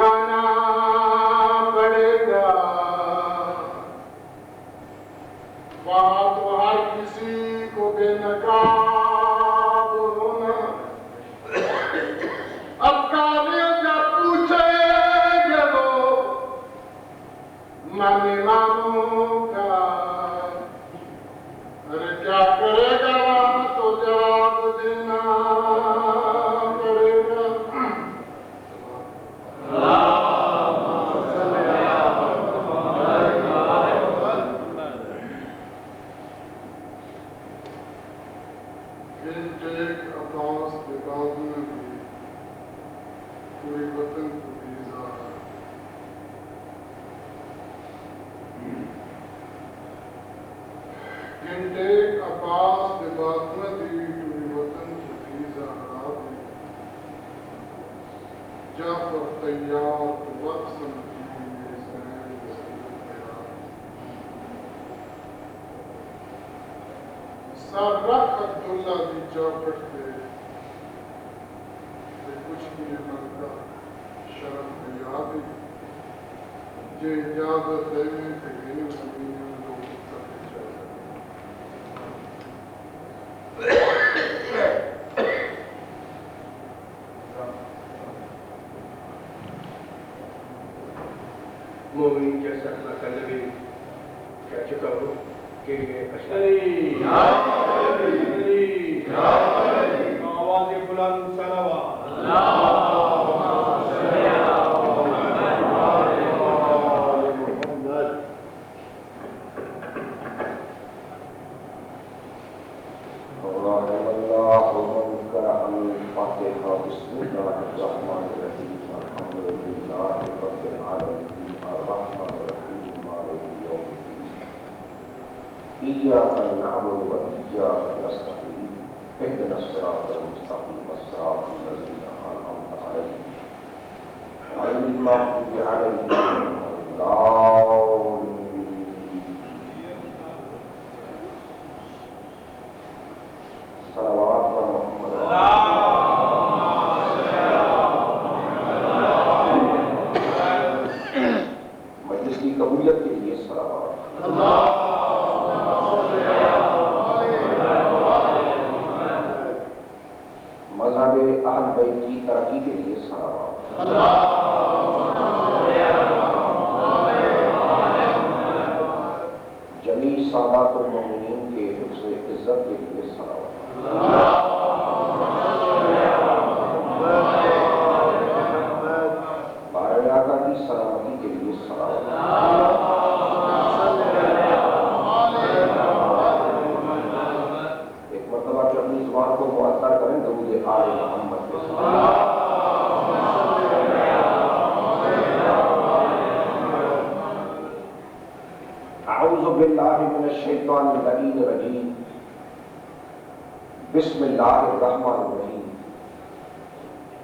جانا پڑے گا، وہاں تو ہر کسی کو بے نقاب ہونا۔ اب قاضی جب پوچھیں گے وہ من اماموں کا، ارے کیا کرے گا وہاں تو جواب دینا پڑے گا۔ عباس کے بعد میں بھی کوئی وطن کو ویزا گھنٹے عباس کے بعد میں بھی کوئی وطن کو ویزا خراب ہے۔ جعفر تیار تو وقت سمجھی میرے سہن سر رکھ عبداللہ دی چوپٹ پہ کچھ نہیں بنتا شرم میں یاد ہے یہ اجازت دینے کے لیے زمین لوگ مومن جیسا اللہ کا نبی کہہ چکا ہو کہ آواز بلند صلوات بسم اللہ الرحمن الرحیم الحمد للہ رب العالمین الرحمن الرحیم مالک یوم الدین ایاک نعبد و ایاک نستعین اهدنا الصراط المستقیم صراط الذین انعمت علیہم غیر المغضوب علیہم ولا الضالین۔ صلوات و محمد قبولیت کے لیے صلوات۔ مذہب اہل بیت کی ترقی کے لیے صلوات۔ جمیع سادات المومنین کے حفظ و عزت کے لیے صلوات۔ بارہا کی سلامتی کے لیے صلوات۔ ایک مرتبہ جو اپنی زبان کو معطر کریں درود آل محمد کے صلوات۔ اعوذ باللہ من الشیطان اللعین الرجیم بسم اللہ الرحمن الرحیم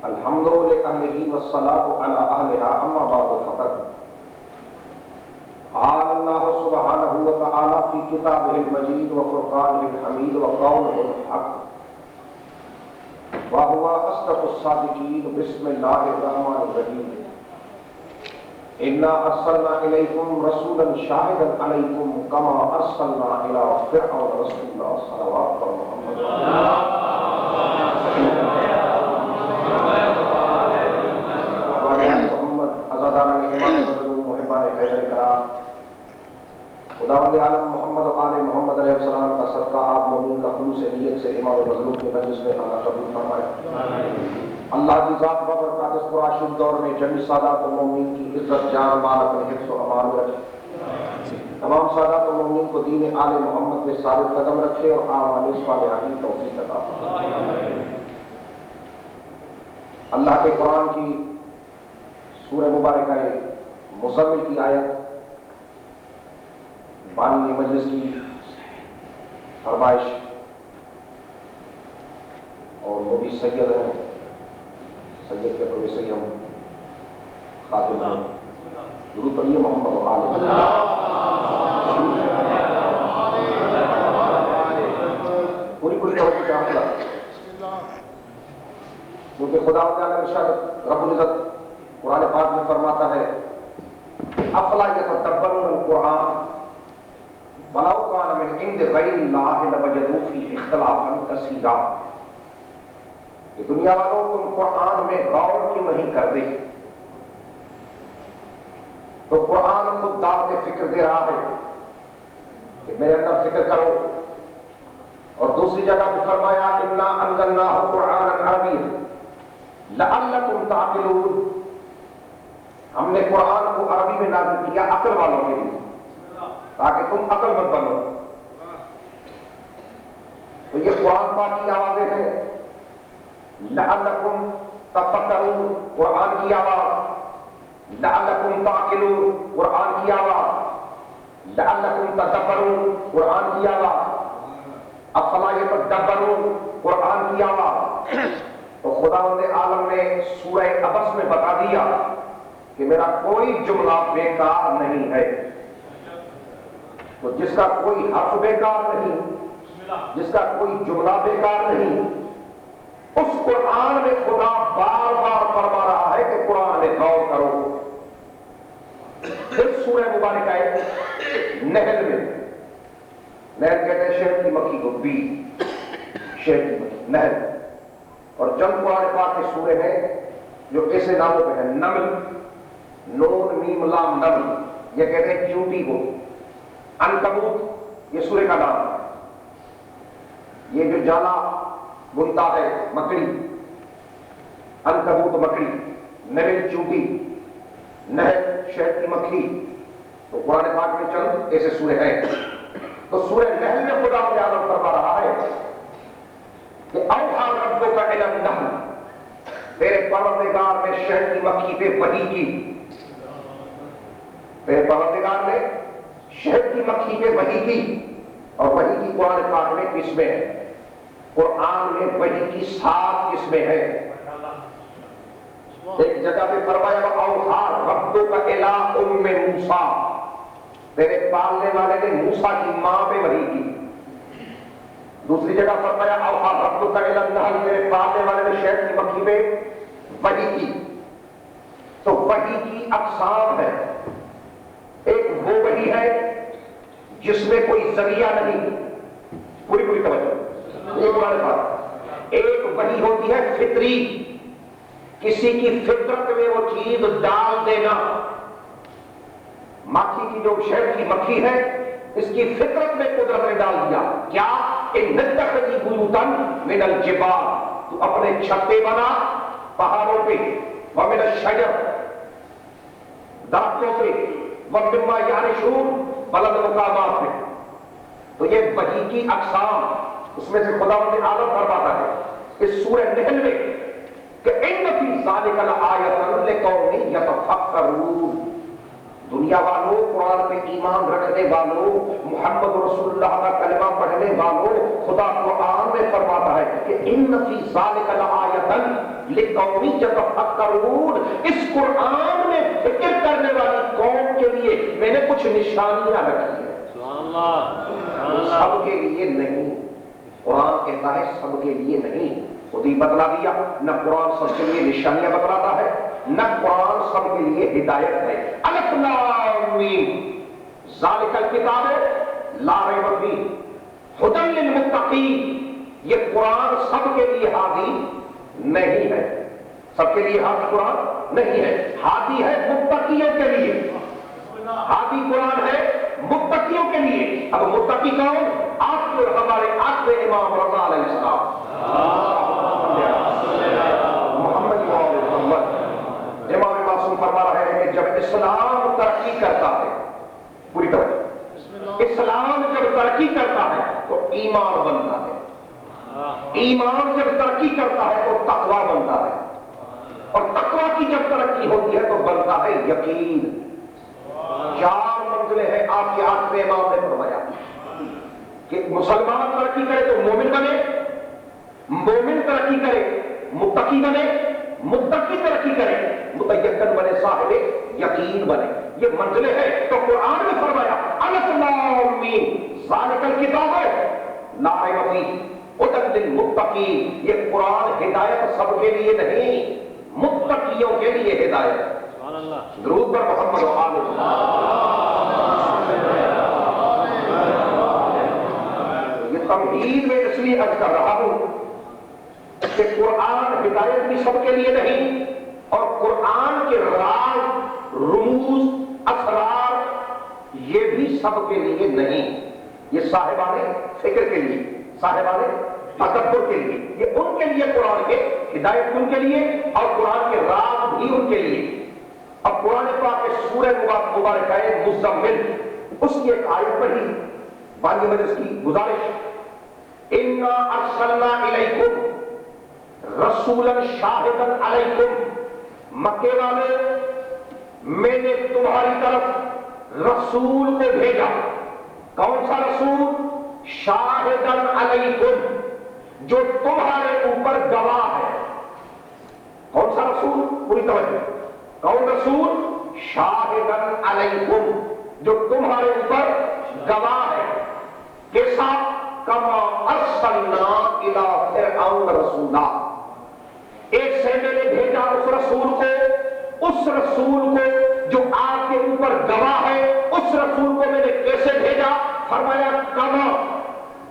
الحمد للہ والصلاة علی اہلہا اما بعد فقط قال اللہ سبحانہ وتعالی فی کتابہ المجید وفرقانہ الحمید وقولہ الحق وہو اصدق الصادقین بسم اللہ الرحمن الرحیم انا ارسلنا الیکم رسولا شاہدا علیکم کما ارسلنا الی فرعون رسولا صلوات محمد عزاداران ایمان مظلوم محبان حیدر کرام، خداوند عالم محمد و آل محمد علیہ السلام کا صدقہ آپ مومن کا خلوص نیت سے امام مظلوم کے مجلس میں اللہ قبول فرمائے۔ اللہ کی ذات بابرکات اس پرآشوب دور میں جمیع سادات و مومنین کی عزت جان مال اپنے حفظ و امان میں رکھے، تمام سادات و مومنین کو دین آل محمد میں ثابت قدم رکھے اور اعمال صالحہ کی توفیق عطا فرمائے۔ اللہ کے قرآن کی سورہ مبارکہ مزمل کی آیت بانی مجلس کی فرمائش اور وہ بھی سید ہیں، سید کے پرویسری ہم خاتم ہیں، درود پڑھیے محمد و آل پوری توجہ کا حاصل کیونکہ خدا تعالیٰ ارشاد رب العزت قرآن پاک میں فرماتا ہے افلا یتدبرون القرآن ولو کان من عند غیر اللہ لوجدوا فیہ اختلافا کثیرا، کہ دنیا والوں تم قرآن میں غور کیوں نہیں کرتے؟ تو قرآن خود دعوت فکر دے رہا ہے کہ میرے اندر فکر کرو. اور دوسری جگہ پہ فرمایا انا انزلناہ قرآنا عربیا لعلکم تعقلون، ہم نے قرآن کو عربی میں نازل کیا عقل والوں کے لیے تاکہ تم عقل مند بنو. تو یہ قرآن پاک کی آوازیں ہیں. لعلکم تفکرون قرآن کی آواز، لعلکم تعقلون قرآن کی آواز، لعلکم تدبرون قرآن کی آواز، افلا یتدبرون قرآن کی آواز. تو خداوند عالم نے سورہ عبس میں بتا دیا کہ میرا کوئی جملہ بیکار نہیں ہے. تو جس کا کوئی حرف بیکار نہیں، جس کا کوئی جملہ بیکار نہیں، اس قرآن میں خدا بار بار فرما رہا ہے کہ قرآن میں غور کرو. پھر سورہ مبارکہ ہے نحل میں، نحل کہتے ہیں شہد کی مکھی کو، بی شہد کی مکھی نحل. اور چند قرآن پاک کے سورے ہیں جو ایسے ناموں پہ ہیں، نمل، نون میم لام نمل، یہ کہتے ہیں چیونٹی کو. عنکبوت یہ سورے کا نام ہے، یہ جو جالا بنتا ہے مکڑی، عنکبوت مکڑی، نمل چیونٹی، نحل شہد کی مکھی. تو قرآن پاک میں چند ایسے سورے ہیں. تو سورہ نحل میں خدا عالم فرما رہا ہے کہ اوحیٰ ربک الی النحل، تیرے پروردگار نے شہد کی مکھی پہ وحی کی. تیرے پروردگار نے شہد کی مکھی پہ وحی کی. اور وحی کی قرآن پاک میں قسمیں ہیں. قرآن میں وحی کی 7 قسمیں ہیں. ایک جگہ پہ فرمایا اوحیٰ ربک الی ام موسیٰ، تیرے پالنے والے نے موسیٰ کی ماں پہ وحی کی. دوسری جگہ فرمایا اوحیٰ ربک الی النحل، تیرے پالنے والے نے شہد کی مکھی پہ وحی کی. تو وحی کی اقسام ہے. ایک وہ وحی ہے جس میں کوئی ذریعہ نہیں، پوری توجہ، ایک قرآن پاک. ایک وحی ہوتی ہے فطری، کسی کی فطرت میں وہ چیز ڈال دینا. مکھی کی جو شہد کی مکھی ہے اس کی فطرت میں قدرت نے ڈال دیا کیا ان نتخذی بیوتا من الجبال، تو اپنے چھتے بنا پہاڑوں پہ، ومن الشجر درختوں پہ، ومما یعرشون بلند مقامات پہ. تو یہ وحی کی اقسام، اس میں سے خداوند عالم فرماتا ہے اس سورہ نحل میں کہ ان فی ذالک لآیۃ لقوم یتفکرون. دنیا والوں، قرآن پہ ایمان رکھنے والوں، محمد رسول اللہ کا کلمہ پڑھنے والوں، خدا قرآن میں فرماتا ہے کہ ان فی ذالک لآیۃ لقوم یتفکرون. اس قرآن میں فکر کرنے والی قوم کے لیے میں نے کچھ نشانیاں رکھی ہیں. سبحان اللہ. سب کے لیے نہیں، قرآن کہتا ہے سب کے لیے نہیں. خود ہی بتلا دیا، نہ قرآن سب کے لیے نشانیاں بتلاتا ہے، نہ قرآن سب کے لیے ہدایت ہے. الف لام میم ذالک الکتاب لا ریب فیہ ھدی للمتقین. یہ قرآن سب کے لیے ہادی نہیں ہے، سب کے لیے ہادی قرآن نہیں ہے. ہادی ہے متقیوں کے لیے، ہادی قرآن ہے متقیوں کے لیے. اب متقی کون؟ آپ اور ہمارے آخری امام رضا علیہ السلام. امام معصوم فرما رہے ہیں کہ جب اسلام ترقی کرتا ہے، پوری طرح اسلام جب ترقی کرتا ہے تو ایمان بنتا ہے. ایمان جب ترقی کرتا ہے تو تقویٰ بنتا ہے، اور تقویٰ کی جب ترقی ہوتی ہے تو بنتا ہے یقین. 4 منزلیں ہیں. آپ کے آخری امام نے فرمایا کہ مسلمان ترقی کرے تو مومن بنے، مومن ترقی کرے متقی بنے، متقی ترقی کرے متیقن بنے، صاحب یقین بنے. یہ منزلیں ہیں. تو قرآن میں فرمایا الف لام میم ذالک الکتاب لا ریب فیہ ھدی للمتقین. یہ قرآن ہدایت سب کے لیے نہیں، متقیوں کے لیے ہدایت. درود پر محمد و آل محمد. یہ تمہید میں اس لیے عرض کر رہا ہوں کہ قرآن ہدایت بھی سب کے لیے نہیں، اور قرآن کے راز، رموز، اسرار یہ بھی سب کے لیے نہیں. یہ صاحبان فکر کے لیے، صاحبان تدبر کے لیے، یہ ان کے لیے قرآن کے ہدایت ان کے لیے، اور قرآن کے راز بھی ان کے لیے. اب قرآن پاک کے سورہ مبارکہ مزمل، اس کی ایک آیت پڑھی، بانی مجلس کی گزارش، اِنَّا أَرْسَلْنَا إِلَيْكُمْ رَسُولًا شَاهِدًا عَلَيْكُمْ. مکے والے، میں نے تمہاری طرف رسول کو بھیجا. کون سا رسول؟ شاہدن علیکم، جو تمہارے اوپر گواہ ہے. کون سا رسول؟ پوری توجہ. کون رسول؟ شاہدن علیکم، جو تمہارے اوپر گواہ ہے. کیسا؟ کما ارسلنا الی فرعون رسولا. ایک سے میں نے بھیجا اس رسول کو جو آپ کے اوپر گواہ ہے. اس رسول کو میں نے کیسے بھیجا؟ فرمایا کما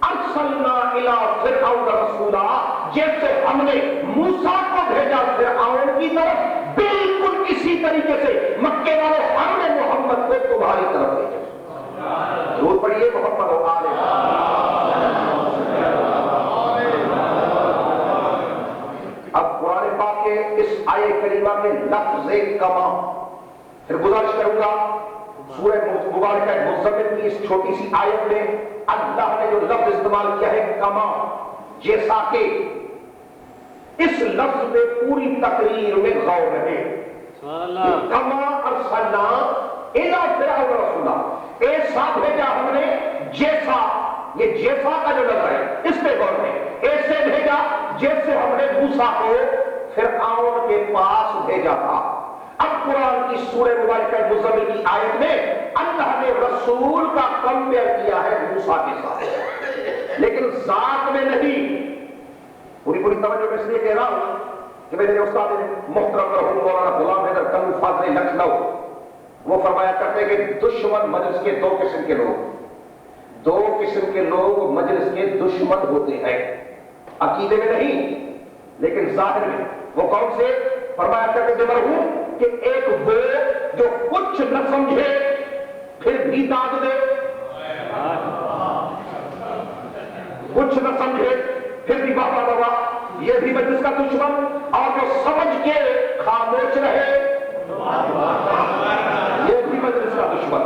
ارسلنا الی فرعون رسولا، جیسے ہم نے موسیٰ کو بھیجا فرعون کی طرف، بالکل اسی طریقے سے مکے والے ہم نے محمد کو تمہاری طرف بھیجا. درود پڑھیے محمد و آل محمد. اب قرآن پاک کے اس آیے کریمہ میں لفظ کما، پھر گزارش کروں گا سورہ مبارکہ مزمل کی اس چھوٹی سی آیت میں اللہ نے جو لفظ استعمال کیا ہے کما، جیسا کہ، اس لفظ پہ پوری تقریر میں غور رہے. کما ارسلنا الی فرعون رسولا، ایسا بھیجا ہم نے جیسا. یہ جیسا کا جو لفظ ہے اس پہ غور ہے. ایسے بھیجا جیسے ہم نے موسیٰ کو فرعون کے پاس بھیجا تھا. اب قرآن کی سورہ مبارکہ مزمل کی آیت میں اللہ نے رسول کا کمپیئر کیا ہے موسیٰ کے ساتھ، لیکن ذات میں نہیں. پوری توجہ میں اس لیے کہہ رہا ہوں کہ میرے استاد محترم مرحوم مولانا غلام حیدر کنگ فاضل لکھنؤ، وہ فرمایا کرتے کہ دشمن مجلس کے دو قسم کے لوگ مجلس کے دشمن ہوتے ہیں. عقیدے میں نہیں لیکن ظاہر میں. وہ کون سے؟ فرمایا کرتے تھے مرحوم کہ ایک وہ جو کچھ نہ سمجھے پھر بھی داد دے، کچھ نہ سمجھے پھر بھی بابا بابا، یہ بھی مجلس کا دشمن. اور جو سمجھ کے خاموش رہے، یہ بھی مجلس کا دشمن.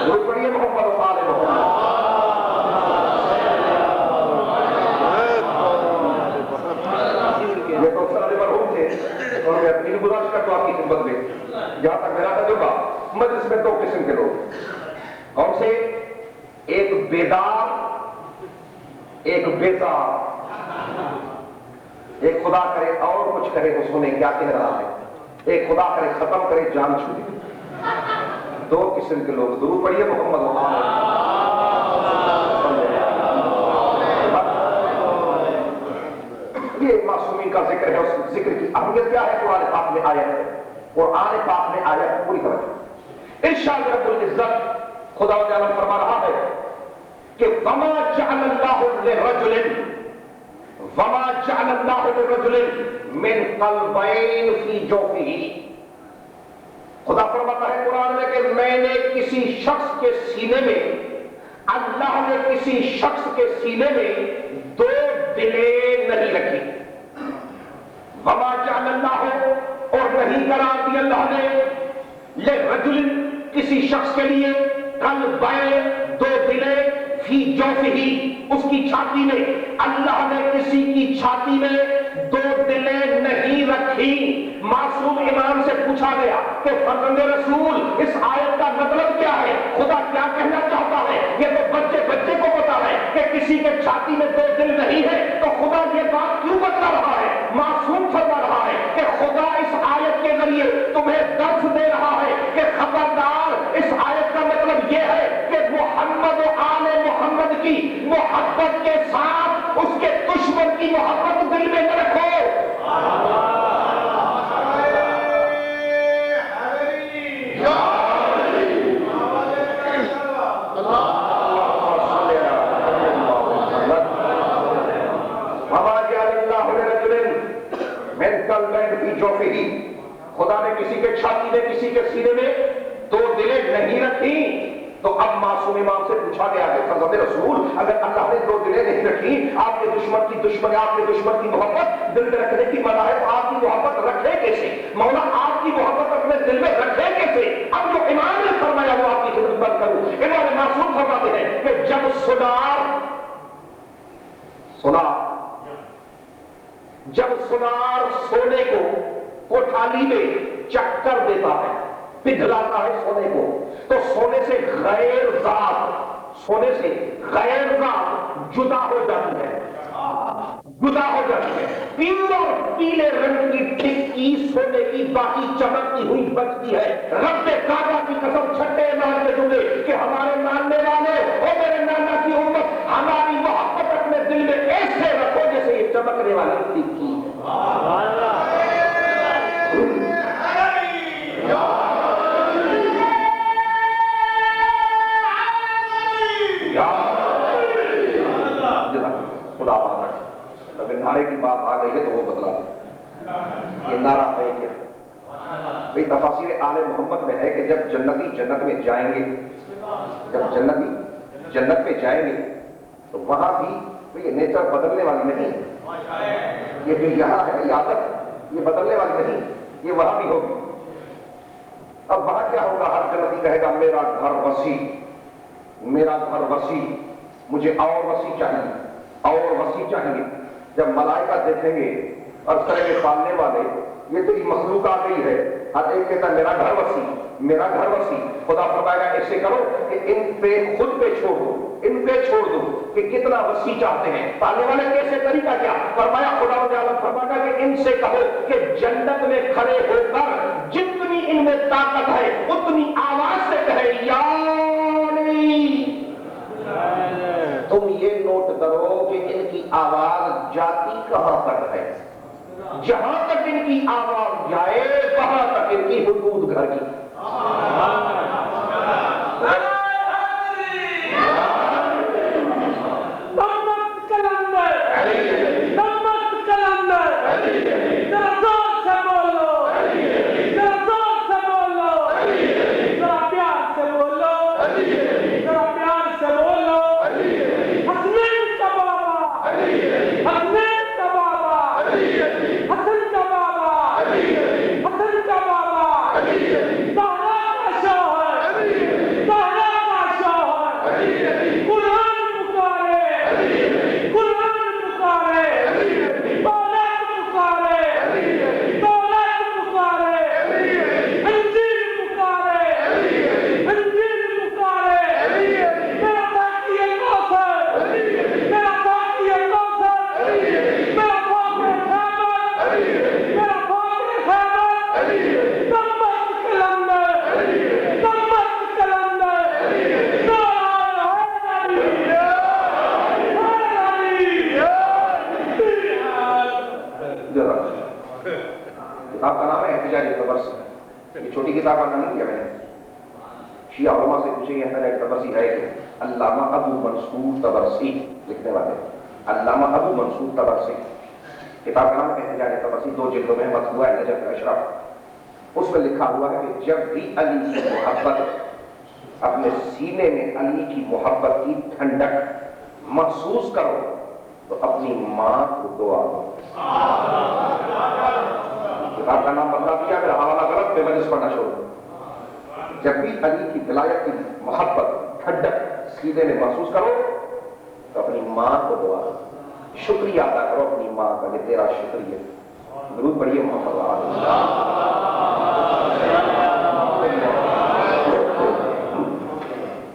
وہ پڑھیے محمد و آل محمد. یہ تو سارے مرحوم تھے، اور میں اپنی گزارش کرتا ہوں آپ کی خدمت میں، جہاں تک میرا تجربہ، مجلس میں دو قسم کے لوگ. کون سے؟ ایک بیدار، ایک بیزار. ایک خدا کرے اور کچھ کرے تو سنے کیا کہہ رہا ہے، ایک خدا کرے ختم کرے جان چھوڑے. دو قسم کے لوگ. درود پڑھیے محمد و آل محمد. یہ معصومین کا ذکر ہے. اس ذکر کی اہمیت کیا ہے؟ قرآن پاک میں آیا ہے. قرآن پاک میں آیا ہے. پوری توجہ. ارشاد رب العزت خدا تعالی فرما رہا ہے کہ وما جعل اللہ لرجل من قلبین فی جوفہ. خدا فرماتا ہے قرآن میں کہ میں نے کسی شخص کے سینے میں، اللہ نے کسی شخص کے سینے میں دو دلیں نہیں رکھی. وما جعل اللہ، اور نہیں قرار دی اللہ نے، لرجل، کسی شخص کے لیے، قلبین، دو دلیں، فی جوفہ، اس کی چھاتی میں. اللہ نے کسی کی چھاتی میں دو دلیں نہیں رکھی. معصوم امام سے پوچھا گیا کہ فرزند رسول اس آیت کا مطلب کیا ہے؟ خدا کیا کہنا چاہتا ہے؟ یہ تو بچے کو پتا ہے کہ کسی کے چھاتی میں دو دل نہیں ہے، تو خدا یہ بات کیوں بتا رہا ہے؟ معصوم فرما رہا ہے کہ خدا اس آیت کے ذریعے تمہیں درس دے رہا ہے کہ خبردار، اس آیت کا مطلب یہ ہے کہ محمد و آل محمد کی محبت کے ساتھ اس کے دشمن کی محبت دل میں نہ رکھو. خدا نے کسی کے چھاتی میں کسی کے سینے میں دو دلیں نہیں رکھی. تو اب معصوم امام سے پوچھا گیا ہے فرزند رسول اگر اللہ نے دو دلیں نہیں رکھی آپ کے دشمن کی دشمنی آپ کے دشمن کی محبت دل میں رکھنے کی منع ہے تو آپ کی محبت رکھے کیسے؟ مولا آپ کی محبت اپنے دل میں رکھے کیسے؟ اب جو امام نے فرمایا وہ آپ کی خدمت بند کروں. امام معصوم فرماتے ہیں کہ جب سنار سونے کو کوٹھالی میں چکر دیتا ہے پگھلاتا ہے سونے کو تو سونے سے غیر ذات جدا ہو جاتی ہے. پیور پیلے رنگ کی ٹکی سونے کی باقی چمکتی ہوئی بچتی ہے. رب کعبہ کی قسم چھٹے مار کے دوں گے کہ ہمارے ماننے والے اور میرے نانا کی امت ہماری محبت اپنے دل میں ایسے رکھو جیسے یہ چمکنے والی ٹکی نعرے کی بات آ گئی ہے تو وہ بدلا دیں. یہ نعرہ ہے کیا بھئی تفاسیر آل محمد میں ہے کہ جب جنتی جنت میں جائیں گے تو وہاں بھی یہ نیچر بدلنے والی نہیں یہ بھی یہاں ہے عادت یہ بدلنے والی نہیں یہ وہاں بھی ہوگی. اب وہاں کیا ہوگا؟ ہر جنتی کہے گا میرا گھر وسیع مجھے اور وسیع چاہیے. جب ملائکہ دیکھیں گے اور طرح کے پالنے والے یہ تو مخلوق آ گئی ہے ہر ایک کہتا ہے میرا گھر وسیع. خدا فرمائے گا ایسے کرو کہ ان پہ چھوڑ دو کہ کتنا وسیع چاہتے ہیں. پالنے والے کیسے طریقہ کیا فرمایا؟ خدا عالم فرمایا کہ ان سے کہو کہ جنت میں کھڑے ہو کر جتنی ان میں طاقت ہے اتنی آواز سے کہے یا تم یہ نوٹ کرو کہ ان کی آواز جاتی کہاں تک ہے. جہاں تک ان کی آواز جائے وہاں تک ان کی حدود گھر کی. کتاب کا نام ہے احتجاج طبرسی. یہ چھوٹی کتاب کا نام نہیں کیا میں نے. شیعہ علماء سے پوچھیں گے احتجاج طبرسی ہے کہ علامہ ابو منصور طبرسی لکھنے والے علامہ ابو منصور طبرسی. کتاب کا نام ہے احتجاج طبرسی. 2 جلدوں میں مطبوع ہے نجف اشرف. اس میں لکھا ہوا ہے کہ جب بھی علی کی محبت اپنے سینے میں علی کی محبت کی ٹھنڈک محسوس کرو تو اپنی ماں کو دعا دو. کتاب کا نام بدلا دیا میرا حوالہ غلط میں مجلس پڑھنا شروع. جب بھی علی کی ولایت کی محبت ٹھنڈک سینے میں محسوس کرو تو اپنی ماں کو دعا دو. شکریہ ادا کرو اپنی ماں کا کہ تیرا شکریہ. درود پڑھیے محمد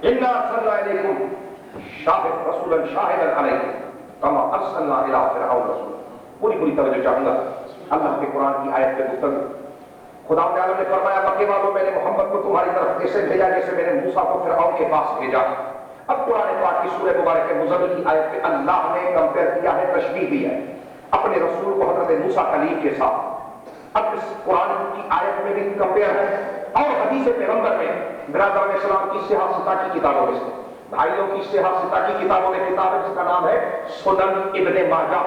انا ارسلنا الیکم شاہد رسولا شاہدا علیکم کما ارسلنا الی فرعون رسولا. پوری توجہ چاہوں گا اللہ کے قرآن کی آیت پہ گفتگو. خدا عالم نے فرمایا مکے والوں میں نے محمد کو تمہاری طرف ایسے بھیجا جیسے میں نے موسیٰ کو فرعون کے پاس بھیجا. اب قرآن پاک کی سورہ مبارک مزمل کی آیت پہ اللہ نے کمپیئر کیا ہے تشبیہ دی ہے اپنے رسول کو حضرت موسیٰ کلیم کے ساتھ. اب اس قرآن کی آیت میں بھی کمپیئر ہے اور حدیث پیغمبر میں برادر اسلام کی سیاستہ کی کتابوں میں سے بھائیوں کی سیاستہ کی کتابوں میں کتاب ہے جس کا نام ہے سنن ابن ماجہ،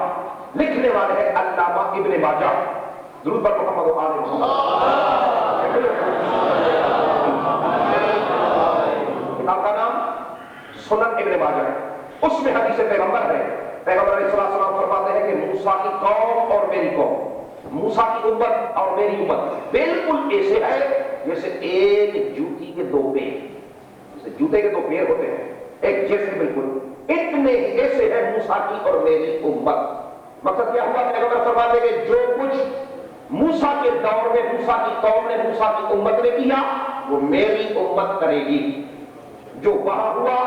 لکھنے والے ہیں علامہ ابن ماجہ، درود بر محمد و آل محمد۔ کتاب کا نام سنن ابن ماجہ ہے، اس میں حدیث پیغمبر ہے، پیغمبر علیہ السلام فرماتے ہیں کہ موسیٰ کی قوم اور میری قوم، موسیٰ کی امت اور میری امت بالکل ایسے ہے جیسے ایک جوتی کے دو پیر، جیسے جوتے کے دو پیر ہوتے ہیں ایک جیسے، بالکل اتنے ایسے ہے موسیٰ کی اور میری امت۔ مقصد کیا ہوا؟ پیغمبر فرماتے ہیں کہ جو کچھ موسیٰ کے دور میں موسیٰ کی قوم نے موسیٰ کی امت نے کیا وہ میری امت کرے گی، جو وہاں ہوا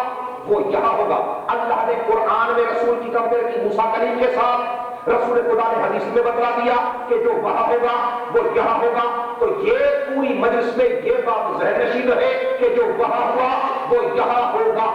وہ یہاں ہوگا۔ اللہ نے قرآن میں رسول کی کمپیر کی موسیٰ کلیم کے ساتھ، رسول خدا نے حدیث میں بتلا دیا کہ جو وہاں ہوگا وہ یہاں ہوگا۔ تو یہ پوری مجلس میں یہ بات ذہن نشین رہے کہ جو وہاں ہوا وہ یہاں ہوگا۔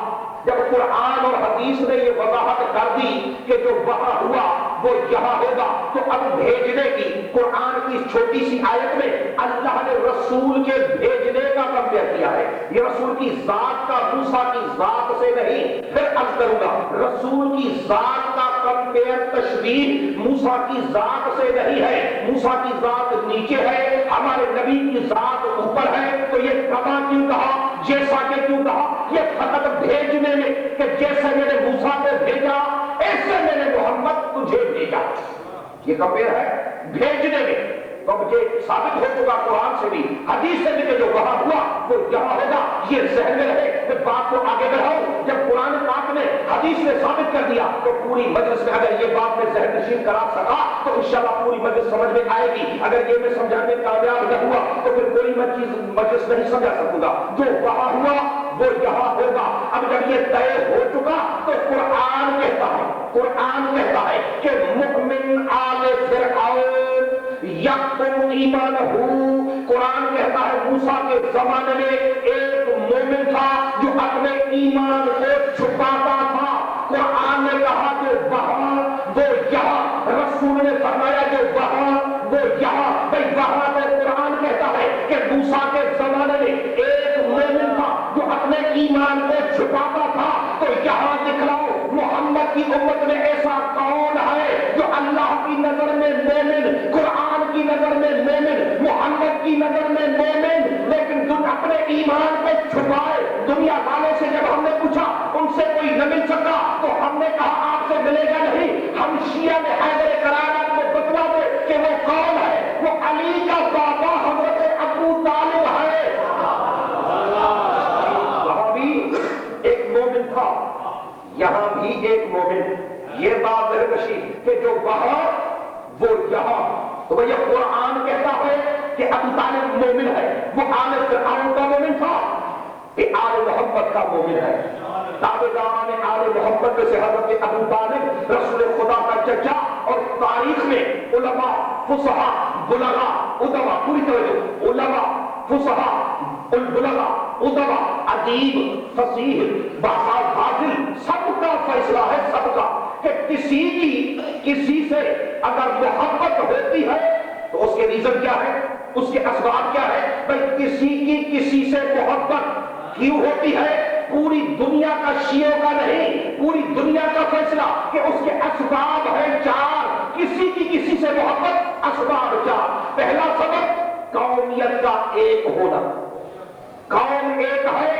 جب قرآن اور حدیث نے یہ وضاحت کر دی کہ جو وہاں ہوا وہ یہاں ہوگا، تو اب بھیجنے کی قرآن کی چھوٹی سی آیت میں اللہ نے رسول کے بھیجنے کا کمپیئر کیا ہے۔ یہ رسول کی ذات کا موسیٰ کی ذات سے نہیں، پھر عرض کروں گا رسول کی ذات کا کمپیئر تشبیہ موسیٰ کی ذات سے نہیں ہے۔ موسیٰ کی ذات نیچے ہے، ہمارے نبی کی ذات اوپر ہے، تو یہ کما کیوں کہا، جیسا کہ کیوں کہا؟ یہ فقط بھیجنے میں کہ جیسے میں نے موسیٰ کو بھیجا ایسے میں نے محمد تجھے بھیجا، یہ کمپیئر ہے بھیجنے میں۔ تو مجھے ثابت ہو چکا قرآن سے بھی حدیث سے بھی کہ جو وہاں ہوا وہ یہاں ہوگا، یہ ذہن میں رہے۔ میں بات کو آگے بڑھاؤں، جب قرآن پاک نے حدیث نے ثابت کر دیا تو پوری مجلس میں اگر یہ بات میں ذہن نشین کرا سکا تو انشاءاللہ پوری مجلس سمجھ میں آئے گی۔ اگر یہ میں سمجھانے میں کامیاب نہ ہوا تو پھر کوئی میں چیز مجلس نہیں سمجھا سکوں گا۔ جو وہاں ہوا وہ یہاں ہوگا۔ اب جب یہ طے ہو چکا تو قرآن کہتا ہے کہ مؤمن آل فرعون یکتم ایمانہ، قرآن کہتا ہے موسیٰ کے زمانے میں ایک مومن تھا جو اپنے ایمان کو چھپاتا تھا۔ قرآن نے کہا کہ وہاں وہ یہاں، رسول نے فرمایا کہ وہاں وہ یہاں۔ بھئی وہاں پہ قرآن کہتا ہے کہ موسیٰ کے زمانے میں ایک مومن تھا جو اپنے ایمان کو چھپاتا تھا، تو یہاں دکھلاؤ محمد کی امت میں ایسا کون ہے جو اللہ کی نظر میں مومن، قرآن کی نظر میں مومن، محمد کی نظر میں مومن، لیکن جو اپنے ایمان کو چھپائے۔ دنیا والوں سے جب ہم نے پوچھا ان سے کوئی نہ مل سکا تو ہم نے کہا آپ سے ملے گا نہیں، ہم شیعہ میں حیدر کرارات میں بتلا دے کہ وہ کون ہے، وہ علی کا بابا حضرت ابو طالب ہے۔ وہاں بھی ایک مومن تھا، یہاں بھی ایک مومن، یہ بات ذہن نشین کہ جو وہاں وہ یہاں۔ تو بھئی قرآن کہتا ہے کہ ابو طالب مومن ہے، وہ آل فرعون کا مومن تھا، یہ آل محمد کا مومن ہے۔ تابعداران آل محمد میں سے حضرت ابو طالب رسول خدا کا چچا، اور تاریخ میں علماء، فصحاء، بلغاء، ادبا، پوری توجہ، علماء، فصحاء، البلغاء، ادبا، ادیب، فصیح، باحث، فاضل، سب کا فیصلہ ہے، سب کا، کہ کسی سے اگر محبت ہوتی ہے تو اس کے ریزن کیا ہے، اس کے اسباب کیا ہے۔ بھئی کسی کی کسی سے محبت کیوں ہوتی ہے؟ پوری دنیا کا شیعوں کا نہیں، پوری دنیا کا فیصلہ کہ اس کے اسباب ہیں چار۔ کسی کی کسی سے محبت، اسباب چار۔ پہلا سبب قومیت کا ایک ہونا، قوم ایک ہے،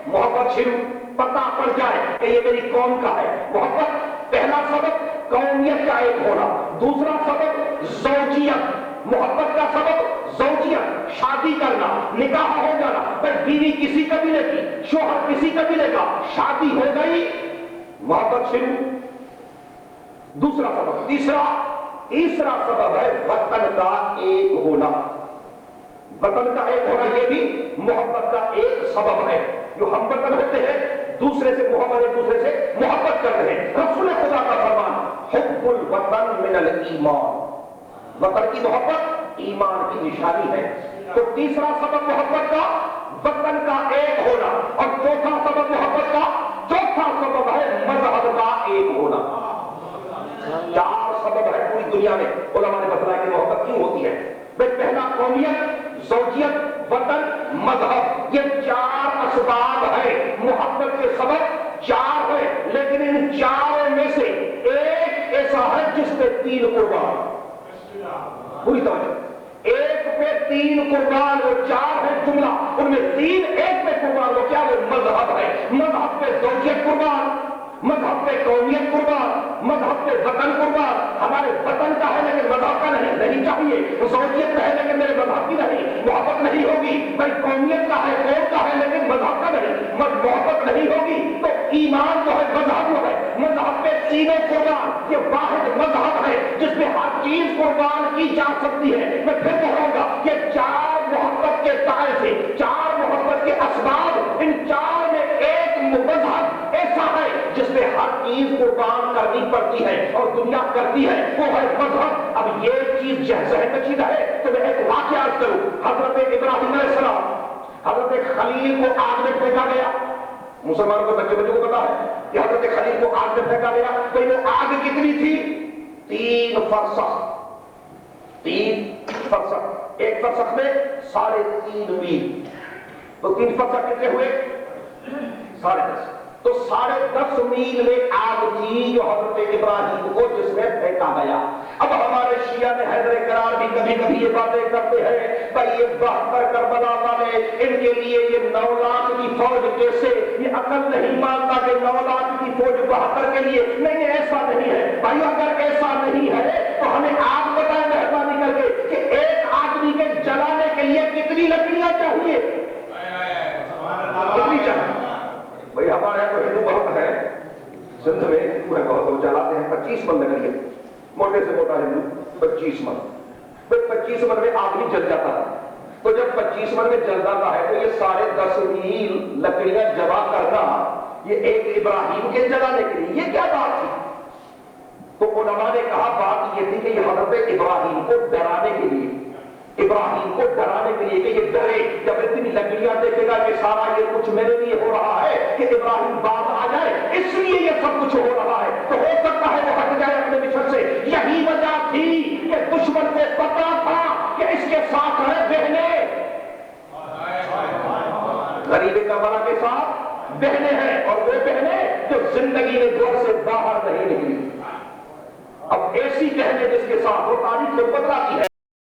محبت شروع، پتہ پڑ جائے کہ یہ میری قوم کا ہے، محبت۔ پہلا سبب قومیت کا ایک ہونا۔ دوسرا سبب زوجیت، محبت کا سبب زوجیت، شادی کرنا، نکاح ہو جانا۔ بھئی بیوی کسی قبیلے کی، شوہر کسی قبیلے کا، شادی ہو گئی، محبت شروع، دوسرا سبب۔ تیسرا سبب ہے وطن کا ایک ہونا۔ وطن کا ایک ہونا یہ بھی محبت کا ایک سبب ہے۔ جو ہم وطن ہوتے ہیں دوسرے سے محبت، ایک دوسرے سے محبت کرتے ہیں۔ رسول خدا کا فرمان حب الوطن من الایمان، وطن کی محبت ایمان کی نشانی ہے۔ تو تیسرا سبب محبت کا وطن کا ایک ہونا، اور چوتھا سبب محبت کا، چوتھا سبب ہے مذہب کا ایک ہونا۔ چار سبب ہے پوری دنیا میں، علماء نے بتلایا کہ محبت کیوں ہوتی ہے۔ پہلا قومیت، زوجیت، وطن، یہ 4 اسباب ہے محبت کے سبب 4 ہے، لیکن ان 4 میں سے ایک ایسا ہے جس پہ 3 قربان، پوری توجہ، ایک پہ 3 قربان، وہ 4 ہے جملہ، ان میں 3 ایک پہ قربان، وہ کیا؟ وہ مذہب ہے۔ مذہب پہ زوجیت قربان، مذہب پہ قومیت قربان، مذہب پہ وطن قربان۔ ہمارے وطن کا ہے لیکن مذہب کا نہیں چاہیے، زوجیت کا ہے لیکن میرے مذہب کی نہیں، محبت نہیں ہوگی۔ بھائی قومیت کا ہے، قوم کا ہے لیکن مذہب کا نہیں، محبت نہیں ہوگی۔ تو ایمان جو ہے، مذہب جو ہے، مذہب پہ 3 قربان، یہ واحد مذہب ہے جس میں ہر چیز قربان کی جا سکتی ہے۔ میں پھر کہوں گا کہ 4 محبت کے دائرے سے، 4 محبت کے اسباب، ان 4 میں ایک مذہب ایسا ہے جس میں ہر چیز قربان کرنی پڑتی ہے اور دنیا کرتی ہے، وہ ہے مذہب۔ اب یہ چیز ذہن میں چیز ہے تو میں ایک واقعہ عرض کروں۔ حضرت ابراہیم علیہ السلام، حضرت خلیل کو آگ میں پھینکا گیا، مسلمانوں کو بچوں کو پتا ہے کہ حضرت خلیل کو آگ میں پھینکا گیا، تو وہ آگ کتنی تھی؟ 3 فرسخ، 3 فرسخ، ایک فرسخ میں 3.5 میل، تو 3 فرسخ کتنے ہوئے؟ 10.5۔ تو 10.5 میل میں آگ تھی جو حضرت ابراہیم کو جس میں پھینکا گیا۔ اب ہمارے شیعہ نے حیدر کرار بھی کبھی کبھی یہ باتیں کرتے ہیں، بھائی یہ 72 کربلا والے، ان کے لیے یہ 9 لاکھ کی فوج کیسے؟ یہ عقل نہیں مانتا کہ 9 لاکھ کی فوج 72 کے لیے نہیں، ایسا نہیں ہے بھائی۔ اگر ایسا نہیں ہے تو ہمیں آگ بتائیں مہربانی کر کے کہ ایک آدمی کے جلانے کے لیے کتنی لکڑیاں چاہیے؟ کتنی چاہیے بھائی؟ ہمارے یہاں تو ہندو بہت ہے، سندھ میں ہندو ہے بہت، وہ چلاتے ہیں 25 من لکڑیاں، موٹے سے موٹا ہندو 25 من، 25 من میں آدمی جل جاتا ہے۔ تو جب 25 من میں جل جاتا ہے تو یہ 10.5 میل لکڑیاں جمع کرنا، یہ ایک ابراہیم کے جلانے کے لیے، یہ کیا بات تھی؟ تو علماء نے کہا بات یہ تھی کہ یہ حضرت ابراہیم کو ڈرانے کے لیے، ابراہیم کو ڈرانے کے لیے کہ یہ ڈرے، جب اتنی لکڑیاں دیکھے گا کہ سارا یہ کچھ میرے لیے ہو رہا ہے کہ ابراہیم باز آ جائے، اس لیے یہ سب کچھ ہو رہا ہے، تو ہو سکتا ہے وہ ہٹ جائے اپنے مشن سے۔ یہی وجہ تھی کہ دشمن کو پتا تھا کہ اس کے ساتھ ہے بہنیں، غریب کربلا کے ساتھ بہنیں ہیں، اور وہ بہنیں جو زندگی میں گھر سے باہر نہیں نکلی۔ اب ایسی بہنیں جس کے ساتھ وہ تاریخ میں بدلاتی ہے۔